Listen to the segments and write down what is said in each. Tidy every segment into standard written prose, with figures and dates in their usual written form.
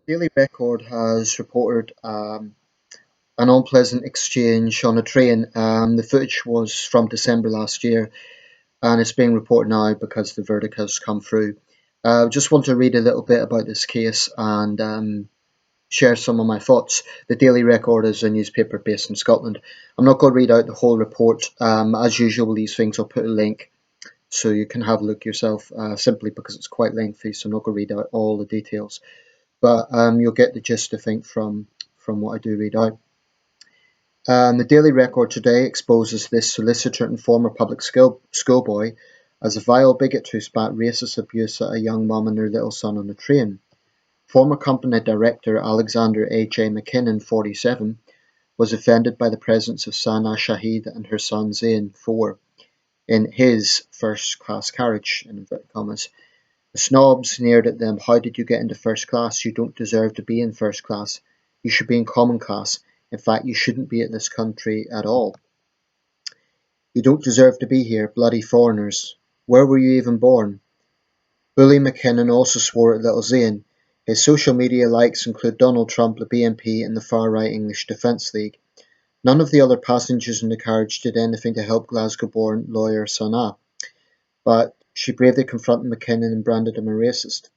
Daily Record has reported an unpleasant exchange on a train. The footage was from December last year, and it's being reported now because the verdict has come through. Just want to read a little bit about this case and share some of my thoughts. The Daily Record is a newspaper based in Scotland. I'm not going to read out the whole report. As usual, these things I'll put a link so you can have a look yourself, simply because it's quite lengthy, so I'm not going to read out all the details. But you'll get the gist, I think, from what I do read out. The Daily Record today exposes this solicitor and former public schoolboy as a vile bigot who spat racist abuse at a young mum and her little son on a train. Former company director Alexander A.J. McKinnon, 47, was offended by the presence of Sana Shahid and her son Zain, 4, in his first-class carriage, in inverted commas. The snob sneered at them. "How did you get into first class? You don't deserve to be in first class. You should be in common class. In fact, you shouldn't be in this country at all. You don't deserve to be here, bloody foreigners. Where were you even born?" Bully McKinnon also swore at little Zain. His social media likes include Donald Trump, the BNP, and the far-right English Defence League. None of the other passengers in the carriage did anything to help Glasgow-born lawyer Sana, but she bravely confronted McKinnon and branded him a racist.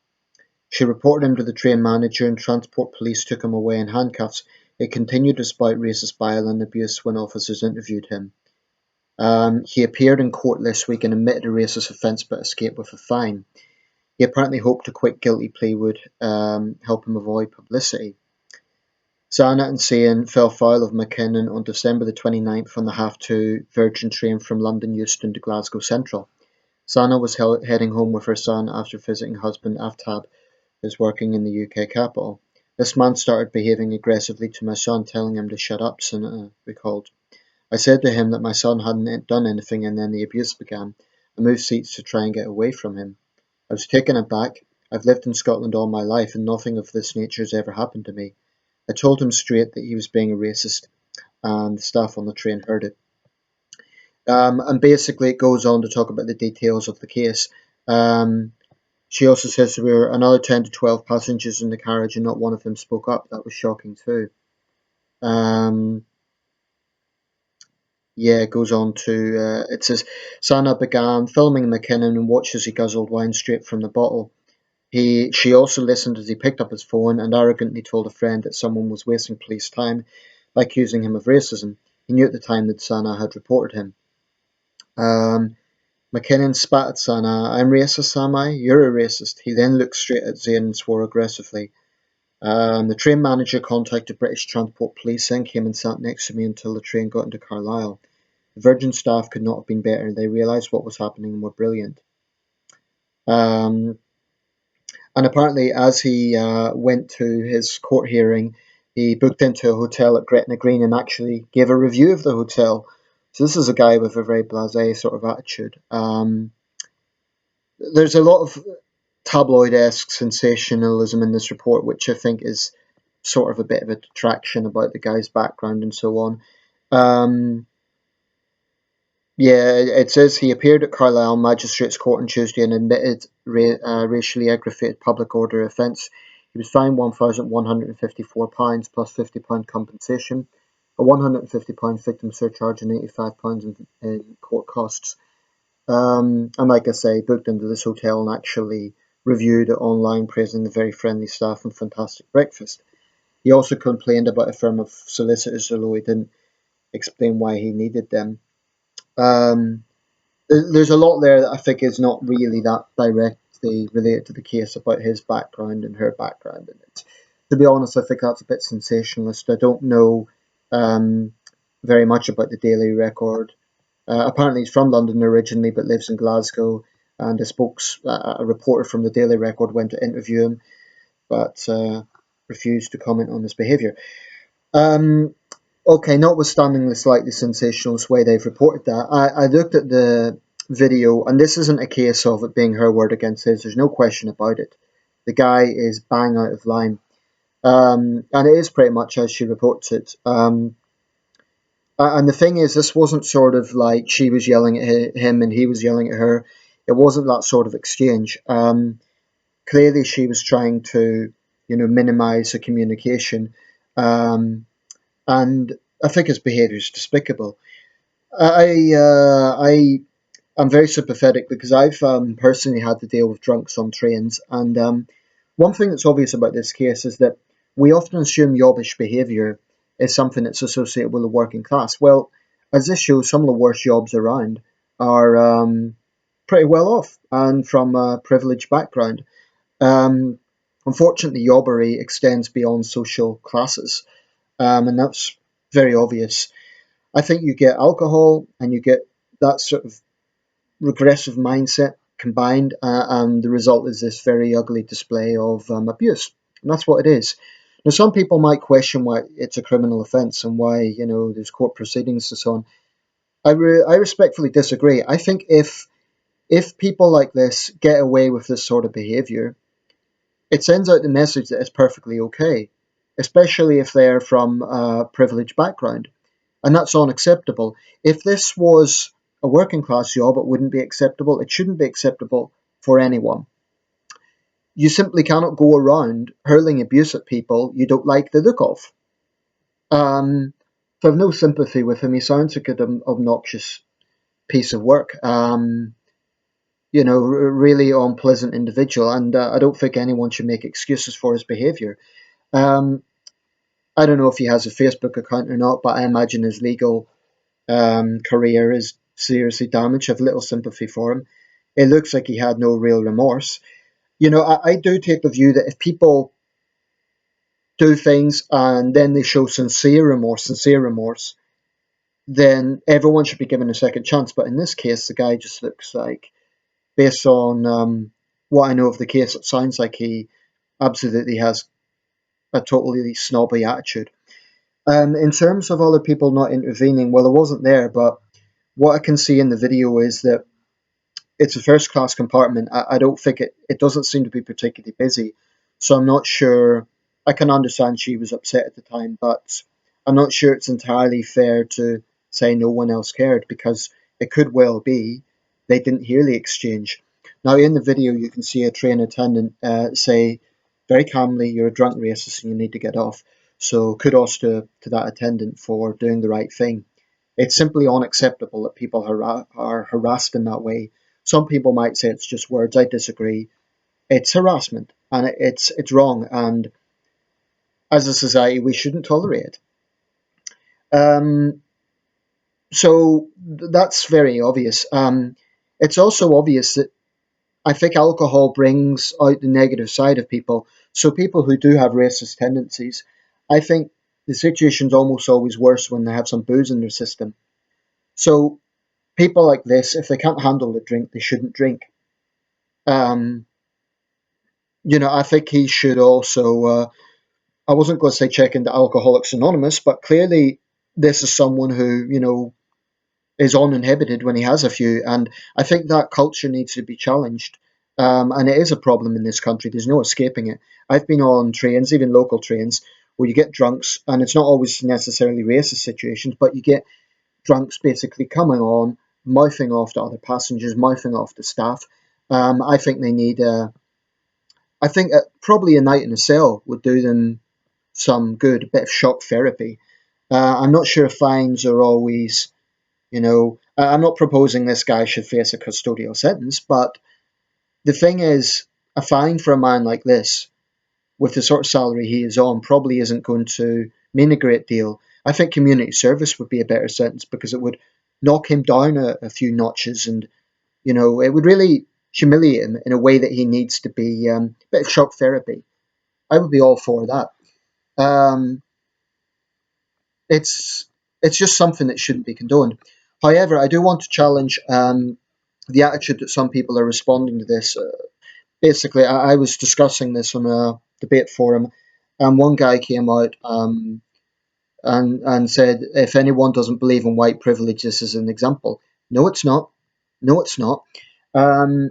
She reported him to the train manager, and transport police took him away in handcuffs. It continued despite racist bile and abuse when officers interviewed him. He appeared in court this week and admitted a racist offence but escaped with a fine. He apparently hoped a quick guilty plea would help him avoid publicity. Sana and Zain fell foul of McKinnon on December the 29th on the half-2 Virgin train from London Euston to Glasgow Central. Sana was heading home with her son after visiting husband Aftab, who's working in the UK capital. "This man started behaving aggressively to my son, telling him to shut up," Sana recalled. "I said to him that my son hadn't done anything, and then the abuse began. I moved seats to try and get away from him. I was taken aback. I've lived in Scotland all my life, and nothing of this nature has ever happened to me. I told him straight that he was being a racist, and the staff on the train heard it." And basically, it goes on to talk about the details of the case. She also says there were another 10 to 12 passengers in the carriage, and not one of them spoke up. That was shocking too. It goes on to, it says, Sana began filming McKinnon and watched as he guzzled wine straight from the bottle. She also listened as he picked up his phone and arrogantly told a friend that someone was wasting police time by accusing him of racism. He knew at the time that Sana had reported him. McKinnon spat at Sana. "I'm racist, am I? You're a racist." He then looked straight at Zain and swore aggressively. The train manager contacted British Transport Police and came and sat next to me until the train got into Carlisle. The Virgin staff could not have been better. They realised what was happening and were brilliant. And apparently, as he went to his court hearing, he booked into a hotel at Gretna Green and actually gave a review of the hotel. So this is a guy with a very blasé sort of attitude. There's a lot of tabloid-esque sensationalism in this report, which I think is sort of a bit of a detraction about the guy's background and so on. It says he appeared at Carlisle Magistrates Court on Tuesday and admitted racially aggravated public order offence. He was fined £1,154 plus £50 compensation, a £150 victim surcharge and £85 in court costs. And like I say, booked into this hotel and actually reviewed it online, praising the very friendly staff and fantastic breakfast. He also complained about a firm of solicitors, although he didn't explain why he needed them. There's a lot there that I think is not really that directly related to the case about his background and her background. And to be honest, I think that's a bit sensationalist. I don't know very much about the Daily Record. Apparently he's from London originally but lives in Glasgow, and a reporter from the Daily Record went to interview him but refused to comment on his behaviour. Okay, notwithstanding the slightly sensationalist way they've reported that, I looked at the video, and this isn't a case of it being her word against his. There's no question about it. The guy is bang out of line. And it is pretty much as she reports it. And the thing is, this wasn't sort of like she was yelling at him and he was yelling at her. It wasn't that sort of exchange. Clearly, she was trying to minimize the communication. Um, and I think his behaviour is despicable. I I'm very sympathetic because I've personally had to deal with drunks on trains, and one thing that's obvious about this case is that we often assume yobbish behaviour is something that's associated with the working class. Well, as this shows, some of the worst jobs around are pretty well off and from a privileged background. Um, Unfortunately, yobbery extends beyond social classes, and that's very obvious. I think you get alcohol and you get that sort of regressive mindset combined, and the result is this very ugly display of abuse. And that's what it is. Now, some people might question why it's a criminal offence and why there's court proceedings and so on. I respectfully disagree. I think if people like this get away with this sort of behaviour, it sends out the message that it's perfectly okay, especially if they're from a privileged background. And that's unacceptable. If this was a working class job, it wouldn't be acceptable. It shouldn't be acceptable for anyone. You simply cannot go around hurling abuse at people you don't like the look of. So I've no sympathy with him. He sounds like an obnoxious piece of work. Really unpleasant individual, and I don't think anyone should make excuses for his behaviour. Um, I don't know if he has a Facebook account or not, but I imagine his legal career is seriously damaged. I have little sympathy for him. It looks like he had no real remorse. I do take the view that if people do things and then they show sincere remorse, then everyone should be given a second chance. But in this case, the guy just looks like, based on what I know of the case, it sounds like he absolutely has a totally snobby attitude. In terms of other people not intervening, well, I wasn't there, but what I can see in the video is that it's a first class compartment. I don't think it doesn't seem to be particularly busy. So I'm not sure. I can understand she was upset at the time, but I'm not sure it's entirely fair to say no one else cared, because it could well be they didn't hear the exchange. Now, in the video, you can see a train attendant say very calmly, "You're a drunk racist and you need to get off." So kudos to that attendant for doing the right thing. It's simply unacceptable that people are harassed in that way. Some people might say it's just words. I disagree. It's harassment, and it's wrong. And as a society, we shouldn't tolerate it. Um, so that's very obvious. It's also obvious that I think alcohol brings out the negative side of people. So people who do have racist tendencies, I think the situation's almost always worse when they have some booze in their system. So people like this, if they can't handle the drink, they shouldn't drink. Um, I think he should also. I wasn't going to say check into Alcoholics Anonymous, but clearly this is someone who is uninhibited when he has a few, and I think that culture needs to be challenged. And it is a problem in this country. There's no escaping it. I've been on trains, even local trains, where you get drunks, and it's not always necessarily racist situations, but you get drunks basically coming on, mouthing off to other passengers, mouthing off to staff. I think they need. I think probably a night in a cell would do them some good, a bit of shock therapy. I'm not sure if fines are always, I'm not proposing this guy should face a custodial sentence, but the thing is, a fine for a man like this, with the sort of salary he is on, probably isn't going to mean a great deal. I think community service would be a better sentence because it would knock him down a few notches, and it would really humiliate him in a way that he needs to be. A bit of shock therapy. I would be all for that. Um, it's it's just something that shouldn't be condoned. However, I do want to challenge the attitude that some people are responding to this. Basically, I was discussing this on a debate forum, and one guy came out and said, if anyone doesn't believe in white privilege, this is an example. No, it's not. No, it's not. Um,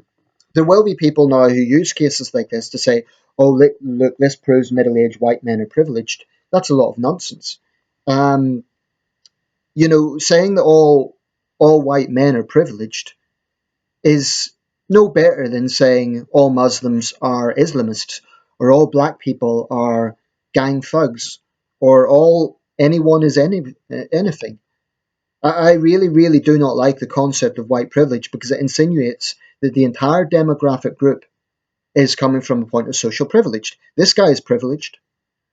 there will be people now who use cases like this to say, oh, look, this proves middle-aged white men are privileged. That's a lot of nonsense. Um, saying that all white men are privileged is no better than saying all Muslims are Islamists, or all black people are gang thugs, or all anyone is anything. I really, really do not like the concept of white privilege because it insinuates that the entire demographic group is coming from a point of social privilege. This guy is privileged,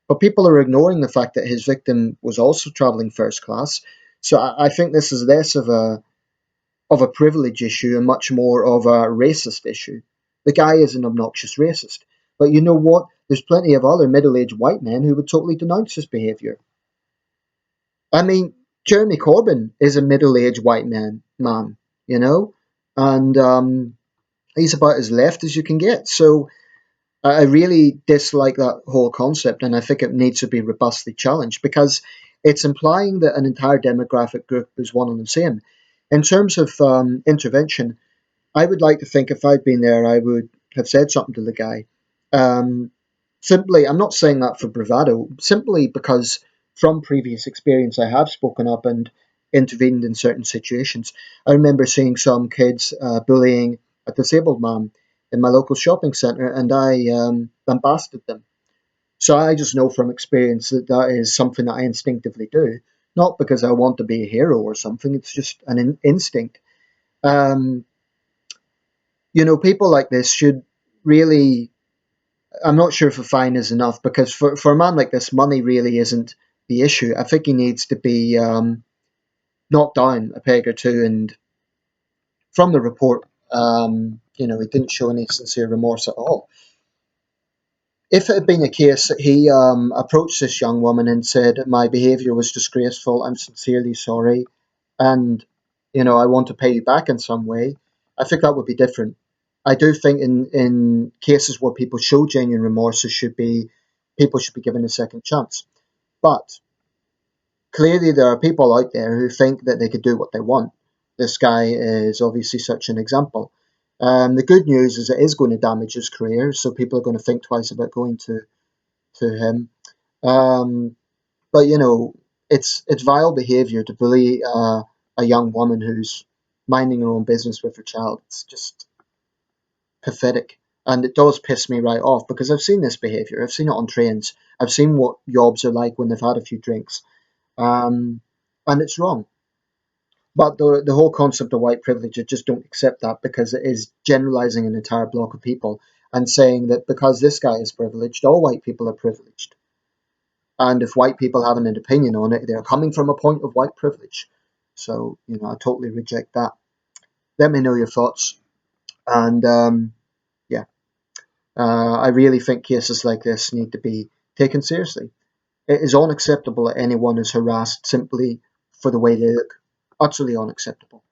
but people are ignoring the fact that his victim was also traveling first class. So I think this is less of a privilege issue and much more of a racist issue. The guy is an obnoxious racist. But you know what? There's plenty of other middle aged white men who would totally denounce his behaviour. I mean, Jeremy Corbyn is a middle aged white man, you know? And he's about as left as you can get. So I really dislike that whole concept, and I think it needs to be robustly challenged because it's implying that an entire demographic group is one and the same. In terms of intervention, I would like to think if I'd been there, I would have said something to the guy. Um, Simply, I'm not saying that for bravado, simply because from previous experience, I have spoken up and intervened in certain situations. I remember seeing some kids bullying a disabled man in my local shopping centre, and I lambasted them. So I just know from experience that that is something that I instinctively do, not because I want to be a hero or something. It's just an instinct. Um, People like this should really. I'm not sure if a fine is enough because for a man like this, money really isn't the issue. I think he needs to be knocked down a peg or two. And from the report, he didn't show any sincere remorse at all. If it had been a case that he approached this young woman and said, "My behaviour was disgraceful. I'm sincerely sorry, and I want to pay you back in some way," I think that would be different. I do think in cases where people show genuine remorse, people should be given a second chance. But clearly, there are people out there who think that they could do what they want. This guy is obviously such an example. The good news is it is going to damage his career, so people are going to think twice about going to him. Um, but it's vile behaviour to bully a young woman who's minding her own business with her child. It's just pathetic, and it does piss me right off because I've seen this behaviour. I've seen it on trains. I've seen what yobs are like when they've had a few drinks, um, and it's wrong. But the whole concept of white privilege, I just don't accept that because it is generalising an entire block of people and saying that because this guy is privileged, all white people are privileged. And if white people have an opinion on it, they're coming from a point of white privilege. So, I totally reject that. Let me know your thoughts. And yeah, I really think cases like this need to be taken seriously. It is unacceptable that anyone is harassed simply for the way they look. Utterly unacceptable.